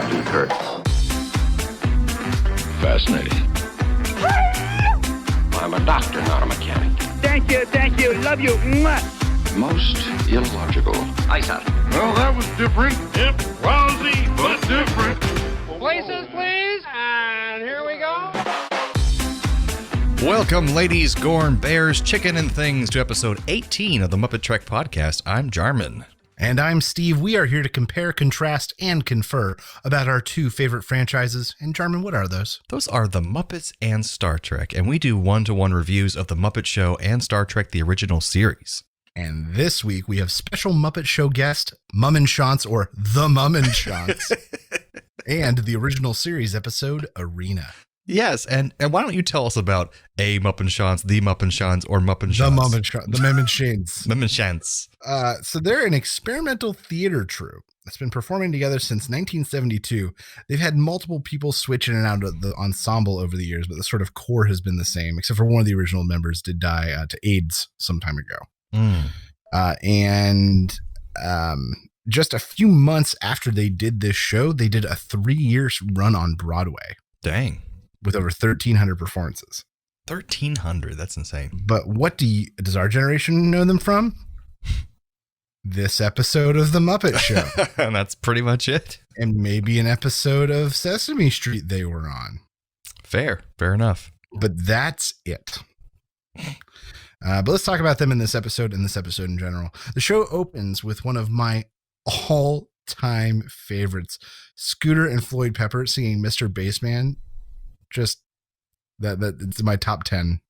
Captain Kirk. Fascinating. I'm a doctor, not a mechanic. Thank you, love you. Mwah. Most illogical. Aye, sir. Well, that was different. Yep, lousy, but different. Places, please, and here we go. Welcome, ladies, Gorn, bears, chicken, and things to episode 18 of the MuppeTrek podcast. I'm Jarman. And I'm Steve. We are here to compare, contrast, and confer about our two favorite franchises. And Jarman, what are those? Those are the Muppets and Star Trek, and we do one-to-one reviews of the Muppet Show and Star Trek, the original series. And this week we have special Muppet Show guest, Mummenshanz, or the Mummenshanz, and the original series episode, Arena. Yes, and why don't you tell us about a Muppenshanz, the Muppenshanz, or Muppenshanz? The Mummenshanz. Mummenshanz. So they're an experimental theater troupe that's been performing together since 1972. They've had multiple people switch in and out of the ensemble over the years, but the sort of core has been the same, except for one of the original members did die to AIDS some time ago. Just a few months after they did this show, they did a 3-year run on Broadway. Dang. With over 1,300 performances. 1,300. That's insane. But what does our generation know them from? This episode of The Muppet Show. And that's pretty much it. And maybe an episode of Sesame Street they were on. Fair enough. But that's it. But let's talk about them in this episode and this episode in general. The show opens with one of my all-time favorites, Scooter and Floyd Pepper singing Mr. Bassman. Just that it's my top 10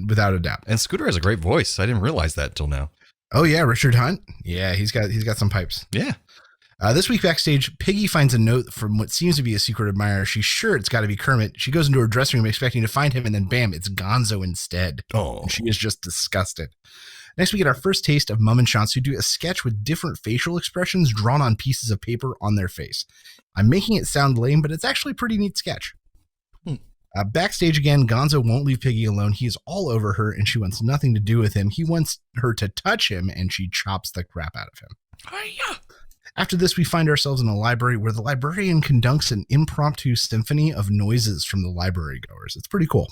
without a doubt. And Scooter has a great voice. I didn't realize that till now. Oh yeah, Richard Hunt. Yeah, he's got some pipes. Yeah. This week backstage, Piggy finds a note from what seems to be a secret admirer. She's sure it's got to be Kermit. She goes into her dressing room expecting to find him, and then bam, it's Gonzo instead. Oh. And she is just disgusted. Next, we get our first taste of Mummenshanz, who do a sketch with different facial expressions drawn on pieces of paper on their face. I'm making it sound lame, but it's actually a pretty neat sketch. Backstage again, Gonzo won't leave Piggy alone. He is all over her, and she wants nothing to do with him. He wants her to touch him, and she chops the crap out of him. Hi-ya. After this, we find ourselves in a library where the librarian conducts an impromptu symphony of noises from the library goers. It's pretty cool.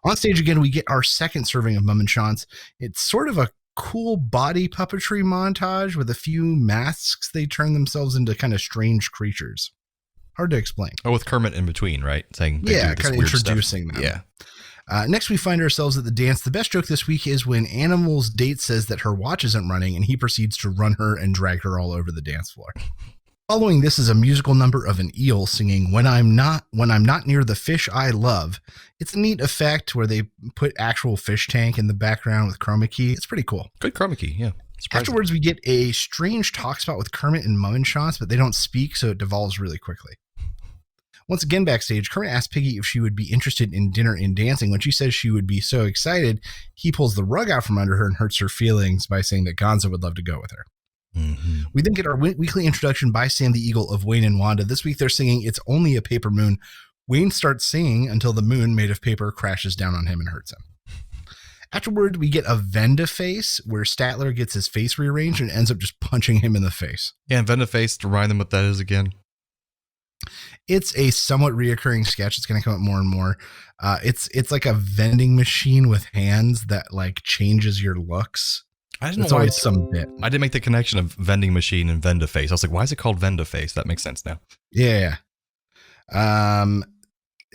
On stage again, we get our second serving of Mummenshanz. It's sort of a cool body puppetry montage with a few masks. They turn themselves into kind of strange creatures. Hard to explain. Oh, with Kermit in between, right? Saying yeah, kind of introducing them. Yeah. Next, we find ourselves at the dance. The best joke this week is when Animal's date says that her watch isn't running, and he proceeds to run her and drag her all over the dance floor. Following this is a musical number of an eel singing "When I'm Not Near the Fish I Love." It's a neat effect where they put actual fish tank in the background with chroma key. It's pretty cool. Good chroma key, yeah. Surprising. Afterwards, we get a strange talk spot with Kermit and Mummenshanz, but they don't speak, so it devolves really quickly. Once again backstage, Kermit asks Piggy if she would be interested in dinner and dancing. When she says she would be so excited, he pulls the rug out from under her and hurts her feelings by saying that Gonzo would love to go with her. We then get our weekly introduction by Sam the Eagle of Wayne and Wanda. This week they're singing "It's Only a Paper Moon." Wayne starts singing until the moon made of paper crashes down on him and hurts him. Afterward, we get a Vendaface where Statler gets his face rearranged and ends up just punching him in the face. Yeah, and Vendaface, to remind them what that is again. It's a somewhat reoccurring sketch. It's going to come up more and more. It's like a vending machine with hands that like changes your looks. I didn't know. It's why always some bit. I didn't make the connection of vending machine and Vendaface. I was like, why is it called Vendaface? That makes sense now. Yeah.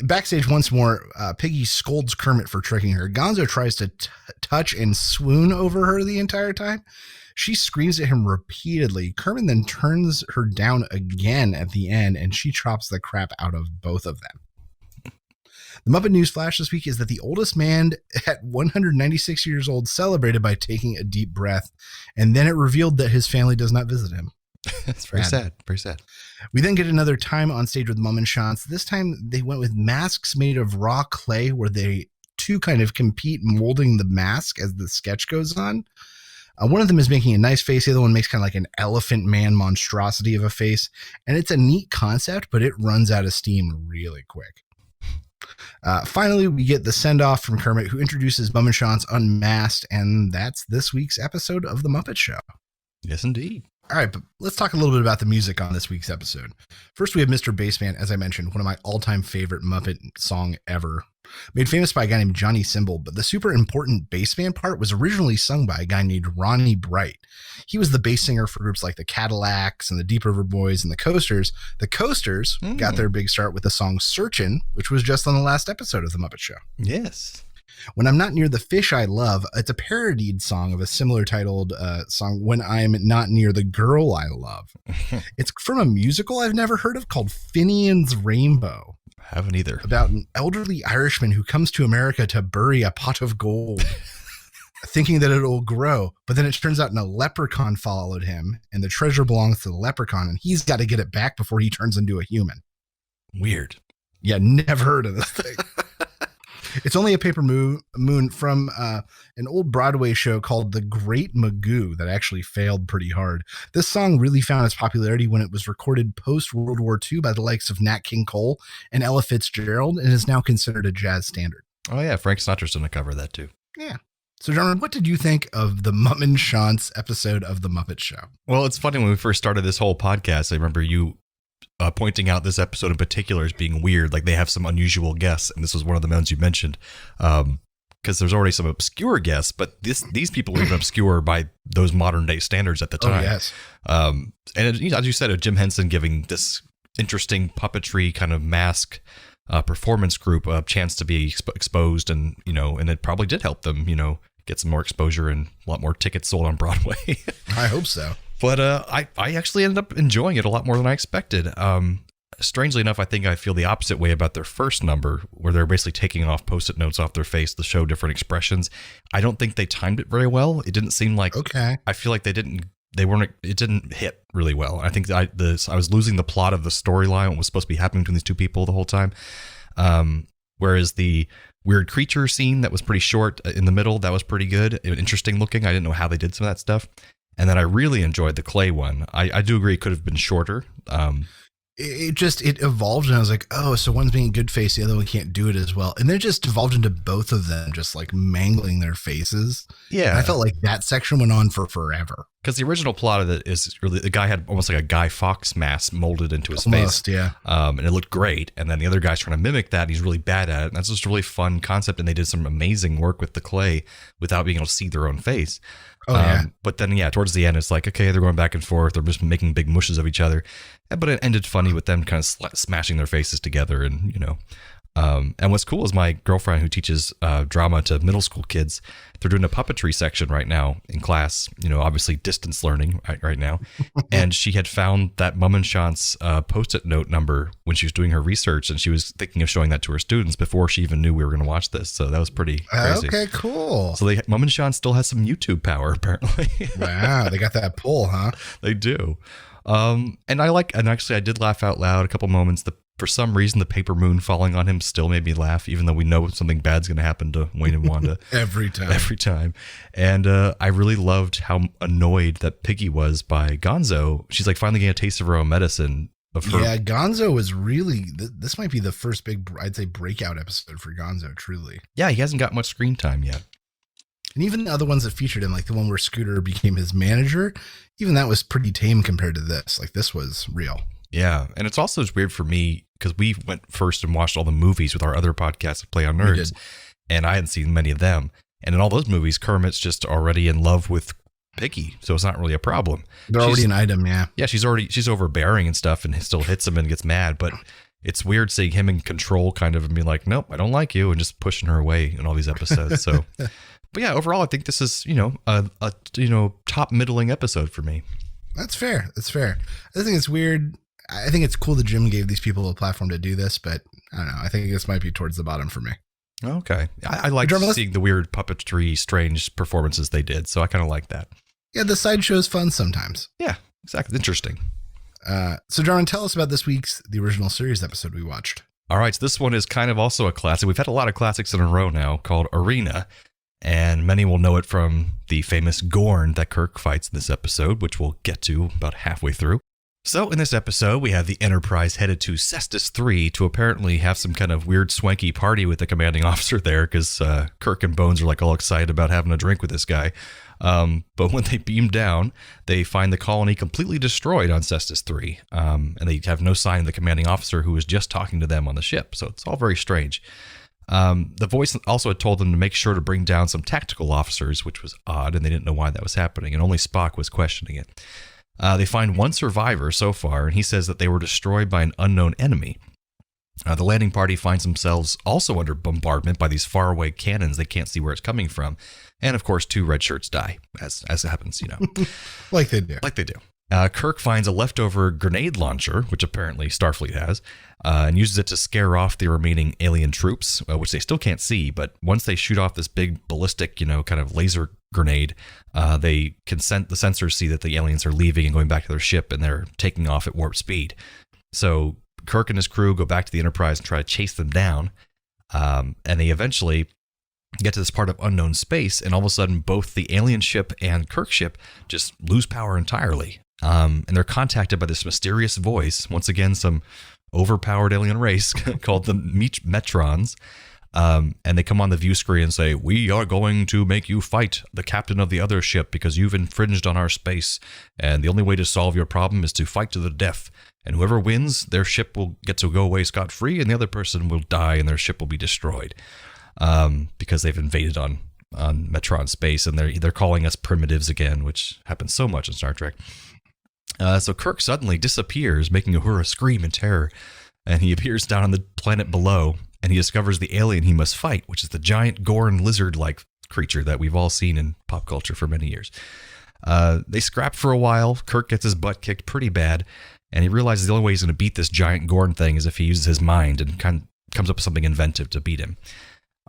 Backstage once more, Piggy scolds Kermit for tricking her. Gonzo tries to touch and swoon over her the entire time. She screams at him repeatedly. Kermit then turns her down again at the end, and she chops the crap out of both of them. The Muppet News Flash this week is that the oldest man at 196 years old celebrated by taking a deep breath, and then it revealed that his family does not visit him. That's very sad. Very sad. We then get another time on stage with Mummenshanz. This time they went with masks made of raw clay where they two kind of compete molding the mask as the sketch goes on. One of them is making a nice face. The other one makes kind of like an elephant man monstrosity of a face. And it's a neat concept, but it runs out of steam really quick. Finally, we get the send-off from Kermit, who introduces Mummenshanz unmasked. And that's this week's episode of The Muppet Show. Yes, indeed. All right, but let's talk a little bit about the music on this week's episode. First, we have Mr. Bassman, as I mentioned, one of my all-time favorite Muppet song ever. Made famous by a guy named Johnny Cymbal, but the super important bassman part was originally sung by a guy named Ronnie Bright. He was the bass singer for groups like the Cadillacs and the Deep River Boys and the Coasters. The Coasters got their big start with the song Searchin', which was just on the last episode of The Muppet Show. Yes. When I'm Not Near the Fish I Love, it's a parodied song of a similar titled song, When I'm Not Near the Girl I Love. It's from a musical I've never heard of called Finian's Rainbow. Haven't either. About an elderly Irishman who comes to America to bury a pot of gold, thinking that it'll grow. But then it turns out a leprechaun followed him, and the treasure belongs to the leprechaun, and he's got to get it back before he turns into a human. Weird. Yeah, never heard of this thing. It's only a paper moon from an old Broadway show called The Great Magoo that actually failed pretty hard. This song really found its popularity when it was recorded post-World War II by the likes of Nat King Cole and Ella Fitzgerald, and is now considered a jazz standard. Oh, yeah. Frank Sinatra's going to cover that, too. Yeah. So, John, what did you think of the Mummenshanz episode of The Muppet Show? Well, it's funny, when we first started this whole podcast, I remember you pointing out this episode in particular as being weird. Like, they have some unusual guests, and this was one of the ones you mentioned, because there's already some obscure guests, but these people were even obscure by those modern day standards at the time. Oh, yes. And as you said, Jim Henson giving this interesting puppetry kind of mask performance group a chance to be exposed, and and it probably did help them get some more exposure and a lot more tickets sold on Broadway. I hope so. But I actually ended up enjoying it a lot more than I expected. Strangely enough, I think I feel the opposite way about their first number, where they're basically taking off Post-it notes off their face to show different expressions. I don't think they timed it very well. It didn't seem like, okay. I feel like it didn't hit really well. I think I was losing the plot of the storyline, what was supposed to be happening between these two people the whole time. Whereas the weird creature scene that was pretty short in the middle, that was pretty good, interesting looking. I didn't know how they did some of that stuff. And then I really enjoyed the clay one. I do agree it could have been shorter. It evolved, and I was like, oh, so one's being good face, the other one can't do it as well. And then it just evolved into both of them just like mangling their faces. Yeah. And I felt like that section went on for forever. Because the original plot of it is really, the guy had almost like a Guy Fawkes mask molded into his face. Yeah. And it looked great. And then the other guy's trying to mimic that, and he's really bad at it. And that's just a really fun concept. And they did some amazing work with the clay without being able to see their own face. Oh, yeah. But then, towards the end, it's like, okay, they're going back and forth. They're just making big mushes of each other. But it ended funny with them kind of smashing their faces together. And, and what's cool is my girlfriend, who teaches drama to middle school kids, they're doing a puppetry section right now in class, obviously distance learning right now. And she had found that Mummenshanz Post-it note number when she was doing her research, and she was thinking of showing that to her students before she even knew we were going to watch this. So that was pretty crazy. Okay, cool. So Mummenshanz still has some YouTube power, apparently. Wow, they got that pull, huh? They do. And actually I did laugh out loud a couple moments. For some reason, the paper moon falling on him still made me laugh, even though we know something bad's going to happen to Wayne and Wanda. Every time. And I really loved how annoyed that Piggy was by Gonzo. She's like finally getting a taste of her own medicine. Yeah, Gonzo was really, this might be the first big, I'd say, breakout episode for Gonzo, truly. Yeah, he hasn't got much screen time yet. And even the other ones that featured him, like the one where Scooter became his manager, even that was pretty tame compared to this. Like, this was real. Yeah, and it's also weird for me because we went first and watched all the movies with our other podcasts, Play on Nerds, and I hadn't seen many of them. And in all those movies, Kermit's just already in love with Piggy, so it's not really a problem. They're already an item, yeah. Yeah, she's overbearing and stuff, and still hits him and gets mad. But it's weird seeing him in control, kind of, and being like, "Nope, I don't like you," and just pushing her away in all these episodes. So, but yeah, overall, I think this is a top middling episode for me. That's fair. I think it's weird. I think it's cool that Jim gave these people a platform to do this, but I don't know. I think this might be towards the bottom for me. Okay. I like seeing the weird puppetry, strange performances they did, so I kind of like that. Yeah, the sideshow is fun sometimes. Yeah, exactly. Interesting. So, Jarman, tell us about this week's The Original Series episode we watched. All right, so this one is kind of also a classic. We've had a lot of classics in a row now, called Arena, and many will know it from the famous Gorn that Kirk fights in this episode, which we'll get to about halfway through. So in this episode, we have the Enterprise headed to Cestus 3 to apparently have some kind of weird swanky party with the commanding officer there, because Kirk and Bones are like all excited about having a drink with this guy. But when they beam down, they find the colony completely destroyed on Cestus 3, and they have no sign of the commanding officer who was just talking to them on the ship. So it's all very strange. The voice also had told them to make sure to bring down some tactical officers, which was odd, and they didn't know why that was happening, and only Spock was questioning it. They find one survivor so far, and he says that they were destroyed by an unknown enemy. The landing party finds themselves also under bombardment by these faraway cannons. They can't see where it's coming from. And of course, 2 red shirts die, as happens, Like they do. Kirk finds a leftover grenade launcher, which apparently Starfleet has, and uses it to scare off the remaining alien troops, which they still can't see. But once they shoot off this big ballistic, kind of laser grenade, the sensors see that the aliens are leaving and going back to their ship, and they're taking off at warp speed. So Kirk and his crew go back to the Enterprise and try to chase them down, and they eventually get to this part of unknown space, and all of a sudden both the alien ship and Kirk ship just lose power entirely. And they're contacted by this mysterious voice, once again some overpowered alien race called the Metrons. And they come on the view screen and say, "We are going to make you fight the captain of the other ship because you've infringed on our space. And the only way to solve your problem is to fight to the death. And whoever wins, their ship will get to go away scot-free, and the other person will die and their ship will be destroyed." Because they've invaded on Metron space, and they're calling us primitives again, which happens so much in Star Trek. So Kirk suddenly disappears, making Uhura scream in terror, and he appears down on the planet below, and he discovers the alien he must fight, which is the giant Gorn lizard-like creature that we've all seen in pop culture for many years. They scrap for a while. Kirk gets his butt kicked pretty bad, and he realizes the only way he's going to beat this giant Gorn thing is if he uses his mind and comes up with something inventive to beat him.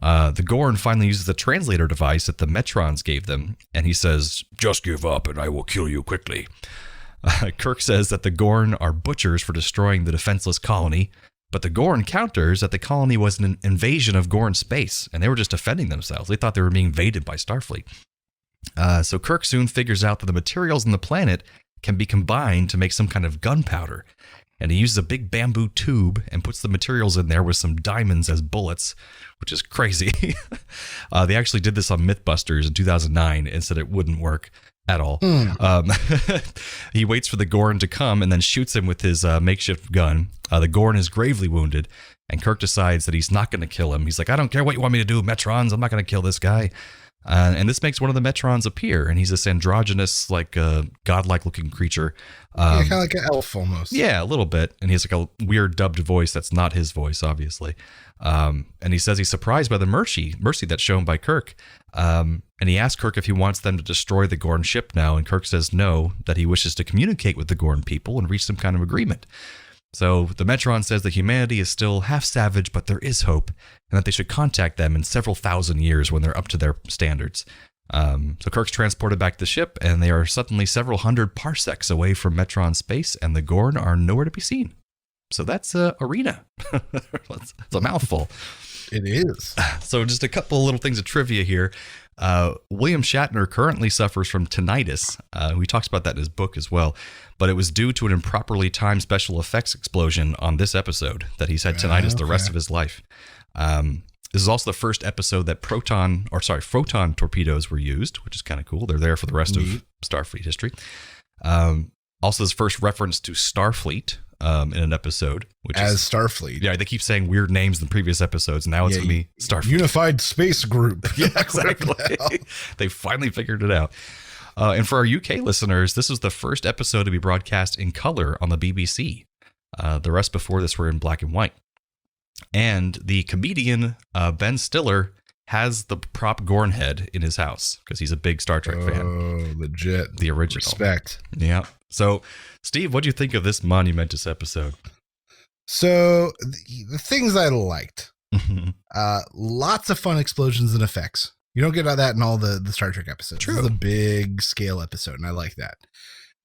The Gorn finally uses the translator device that the Metrons gave them, and he says, "Just give up and I will kill you quickly." Kirk says that the Gorn are butchers for destroying the defenseless colony, but the Gorn counters that the colony was an invasion of Gorn space, and they were just defending themselves. They thought they were being invaded by Starfleet. So Kirk soon figures out that the materials on the planet can be combined to make some kind of gunpowder, and he uses a big bamboo tube and puts the materials in there with some diamonds as bullets, which is crazy. They actually did this on Mythbusters in 2009 and said it wouldn't work at all. He waits for the Gorn to come and then shoots him with his makeshift gun. The Gorn is gravely wounded, and Kirk decides that he's not going to kill him. He's like, "I don't care what you want me to do, Metrons. I'm not going to kill this guy." And this makes one of the Metrons appear, and he's this androgynous, godlike looking creature. Kind of like an elf almost. Yeah, a little bit. And he has like a weird dubbed voice that's not his voice, obviously. And he says he's surprised by the mercy that's shown by Kirk. And he asks Kirk if he wants them to destroy the Gorn ship now, and Kirk says no, that he wishes to communicate with the Gorn people and reach some kind of agreement. So the Metron says that humanity is still half savage, but there is hope, and that they should contact them in several thousand years when they're up to their standards. So Kirk's transported back to the ship, and they are suddenly several hundred parsecs away from Metron space, and the Gorn are nowhere to be seen. So that's Arena. It's a mouthful. It is. So just a couple of little things of trivia here. William Shatner currently suffers from tinnitus. He talks about that in his book as well. But it was due to an improperly timed special effects explosion on this episode that he's had tinnitus the rest of his life. This is also the first episode that photon torpedoes were used, which is kind of cool. They're there for the rest of Starfleet history. Also, his first reference to Starfleet in an episode, which is Starfleet. Yeah, they keep saying weird names in previous episodes. Now it's going to be Starfleet. Unified Space Group. Yeah, exactly. They finally figured it out. And for our UK listeners, this was the first episode to be broadcast in color on the BBC. The rest before this were in black and white. And the comedian Ben Stiller has the prop Gorn head in his house because he's a big Star Trek fan. Oh, legit. The original. Respect. Yeah. So, Steve, what do you think of this monumentous episode? So, the things I liked. Lots of fun explosions and effects. You don't get that in all the Star Trek episodes. True. This is a big scale episode, and I like that.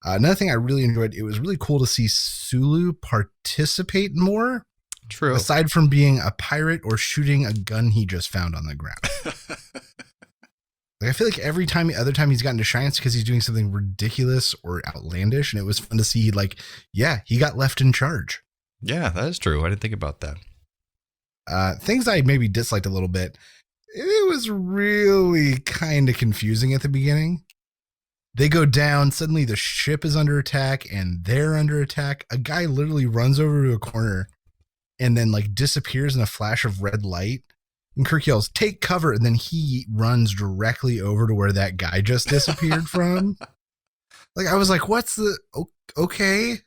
Another thing I really enjoyed, it was really cool to see Sulu participate more. True. Aside from being a pirate or shooting a gun he just found on the ground. Like I feel like every other time he's gotten to shine, it's because he's doing something ridiculous or outlandish, and it was fun to see. Like, yeah, he got left in charge. Yeah, that is true. I didn't think about that. Things I maybe disliked a little bit. It was really kind of confusing at the beginning. They go down. Suddenly the ship is under attack and they're under attack. A guy literally runs over to a corner and then like disappears in a flash of red light. And Kirk yells, "Take cover." And then he runs directly over to where that guy just disappeared from. Like, I was like, what's the, okay.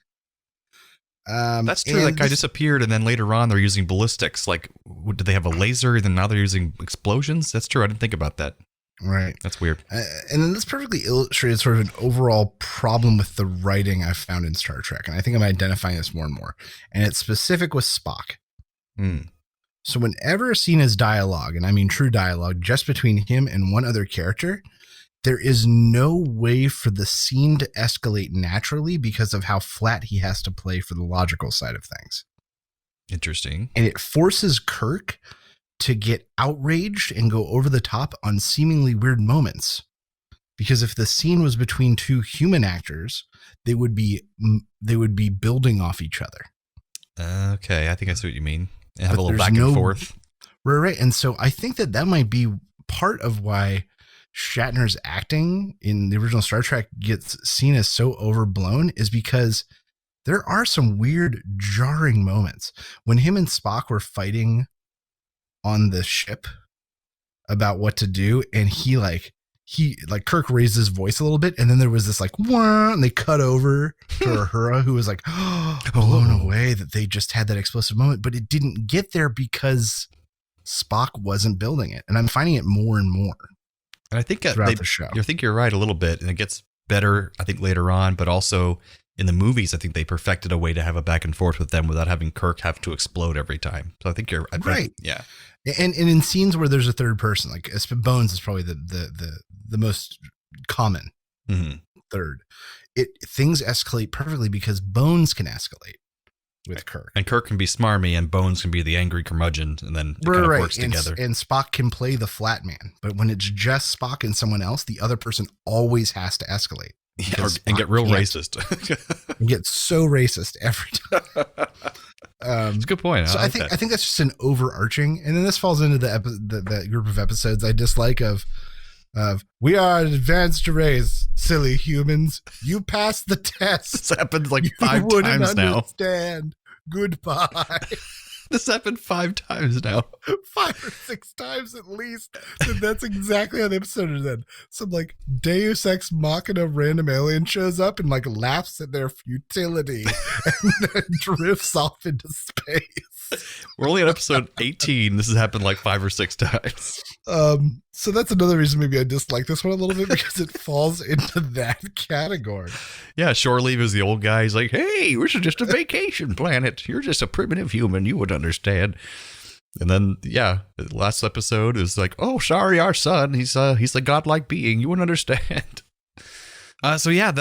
That's true. That guy disappeared, and then later on they're using ballistics. Like, did they have a laser? And then now they're using explosions. That's true. I didn't think about that. Right. That's weird. And then this perfectly illustrated sort of an overall problem with the writing I've found in Star Trek. And I think I'm identifying this more and more. And it's specific with Spock. So whenever a scene is dialogue, and I mean true dialogue, just between him and one other character, there is no way for the scene to escalate naturally because of how flat he has to play for the logical side of things. Interesting. And it forces Kirk to get outraged and go over the top on seemingly weird moments. Because if the scene was between two human actors, they would be building off each other. Okay, I think I see what you mean. And have a little back and forth. Right. And so I think that might be part of why Shatner's acting in the original Star Trek gets seen as so overblown, is because there are some weird, jarring moments when him and Spock were fighting on the ship about what to do. And he Kirk raised his voice a little bit. And then there was this like, wah, and they cut over to Uhura, who was like, blown away that they just had that explosive moment, but it didn't get there because Spock wasn't building it. And I'm finding it more and more. And I think throughout the show. I think you're right a little bit, and it gets better, I think, later on, but also in the movies, I think they perfected a way to have a back and forth with them without having Kirk have to explode every time. So I think you're right. Yeah. And in scenes where there's a third person, like Bones is probably the most common third. Things escalate perfectly because Bones can escalate with Kirk. And Kirk can be smarmy and Bones can be the angry curmudgeon, and then it kind of works together. And Spock can play the flat man, but when it's just Spock and someone else, the other person always has to escalate. Yeah, and get real racist. And get so racist every time. It's a good point. So I think that's just an overarching, and then this falls into the group of episodes I dislike of we are an advanced race, silly humans. You passed the test. This happened like 5 times now. Understand. Goodbye. This happened 5 times now. 5 or 6 times at least. And that's exactly how the episode is end. Some like Deus Ex Machina random alien shows up and like laughs at their futility and then drifts off into space. We're only at episode 18. This has happened like 5 or 6 times. So that's another reason maybe I dislike this one a little bit, because it falls into that category. Yeah, Shore Leave is the old guy. He's like, hey, this is just a vacation planet. You're just a primitive human. You would understand. And then, yeah, the last episode is like, oh, sorry, our son. He's a godlike being. You wouldn't understand. So yeah,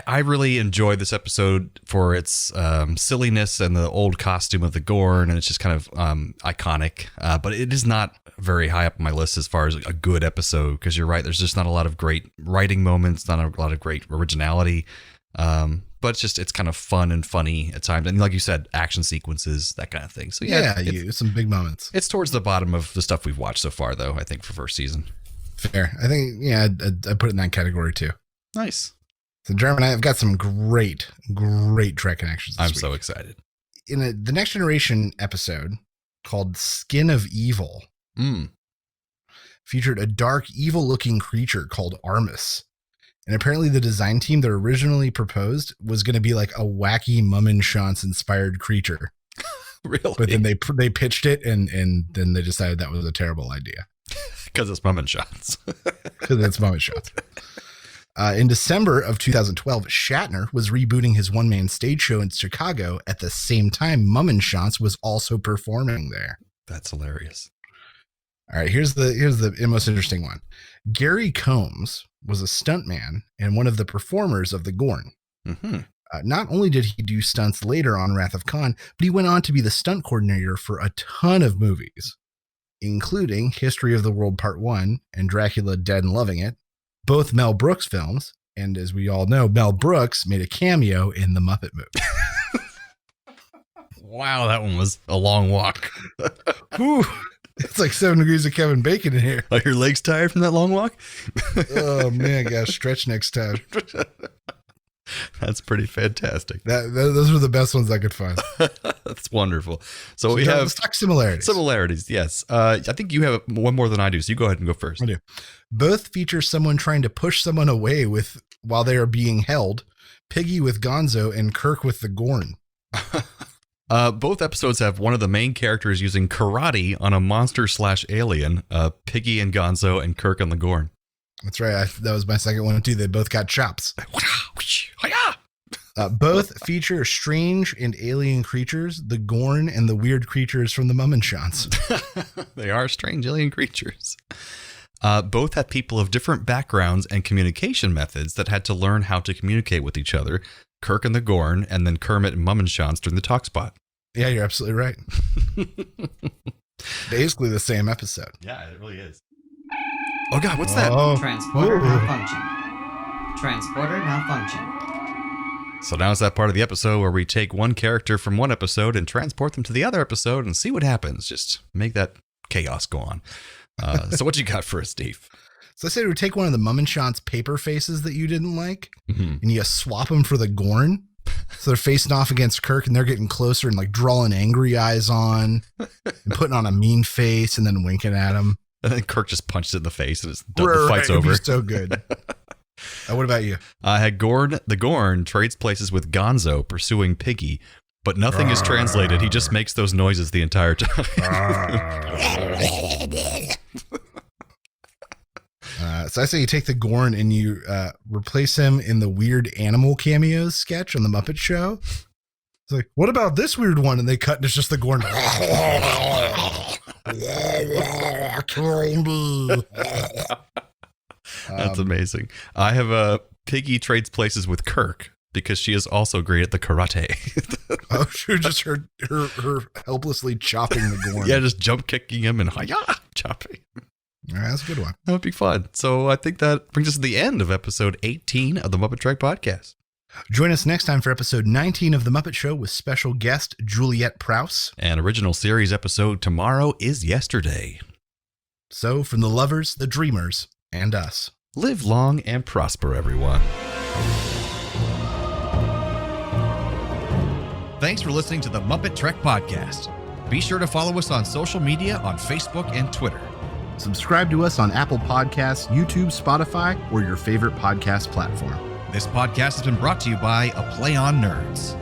I really enjoyed this episode for its silliness and the old costume of the Gorn, and it's just kind of iconic. But it is not very high up on my list as far as a good episode, because you're right, there's just not a lot of great writing moments, not a lot of great originality. But it's kind of fun and funny at times, and like you said, action sequences, that kind of thing. So yeah, some big moments. It's towards the bottom of the stuff we've watched so far, though. I think for first season. Fair. I think I put it in that category too. Nice. So Jeremy and I have got some great Trek connections this week. So excited. In the Next Generation episode called Skin of Evil, featured a dark, evil-looking creature called Armus. And apparently the design team that originally proposed was going to be like a wacky Mummenshanz inspired creature. Really? But then they pitched it, and then they decided that was a terrible idea. Because it's Mummenshanz. Because it's Mummenshanz. In December of 2012, Shatner was rebooting his one-man stage show in Chicago at the same time Mummenshanz was also performing there. That's hilarious. All right, here's the most interesting one. Gary Combs was a stuntman and one of the performers of the Gorn. Mm-hmm. Not only did he do stunts later on Wrath of Khan, but he went on to be the stunt coordinator for a ton of movies. including History of the World Part 1 and Dracula Dead and Loving It, both Mel Brooks films. And as we all know, Mel Brooks made a cameo in the Muppet movie. Wow, that one was a long walk. Whew, it's like 7 degrees of Kevin Bacon in here. Are your legs tired from that long walk? Oh, man, I got to stretch next time. That's pretty fantastic. Those were the best ones I could find. That's wonderful. So we have similarities. Similarities, yes. I think you have one more than I do, so you go ahead and go first. I do. Both feature someone trying to push someone away while they are being held. Piggy with Gonzo and Kirk with the Gorn. Both episodes have one of the main characters using karate on a monster/alien. Piggy and Gonzo and Kirk on the Gorn. That's right. That was my second one too. They both got chops. Both feature strange and alien creatures, the Gorn and the weird creatures from the Mummenshanz. They are strange alien creatures. Both have people of different backgrounds and communication methods that had to learn how to communicate with each other. Kirk and the Gorn, and then Kermit and Mummenshanz during the talk spot. Yeah, you're absolutely right. Basically the same episode. Yeah, it really is. Oh God, what's that? Transporter malfunction. Transporter malfunction. So now it's that part of the episode where we take one character from one episode and transport them to the other episode and see what happens. Just make that chaos go on. So what you got for us, Steve? So I said we would take one of the Mummenshanz paper faces that you didn't like, Mm-hmm. and you swap them for the Gorn. So they're facing off against Kirk, and they're getting closer and like drawing angry eyes on, and putting on a mean face, and then winking at him. And then Kirk just punches it in the face, and the fight's over. It'd be so good. What about you? I had Gorn. The Gorn trades places with Gonzo, pursuing Piggy, but nothing is translated. He just makes those noises the entire time. So I say you take the Gorn and you replace him in the weird animal cameos sketch on the Muppet Show. It's like, what about this weird one? And they cut and it's just the Gorn. That's amazing. I have Piggy trades places with Kirk because she is also great at the karate. Oh, she was just her helplessly chopping the Gorn. Yeah, just jump kicking him and chopping. All right, that's a good one. That would be fun. So I think that brings us to the end of episode 18 of the MuppeTrek podcast. Join us next time for episode 19 of The Muppet Show with special guest Juliette Prowse. And original series episode Tomorrow is Yesterday. So from the lovers, the dreamers, and us. Live long and prosper, everyone. Thanks for listening to the MuppeTrek podcast. Be sure to follow us on social media on Facebook and Twitter. Subscribe to us on Apple Podcasts, YouTube, Spotify, or your favorite podcast platform. This podcast has been brought to you by A Play on Nerds.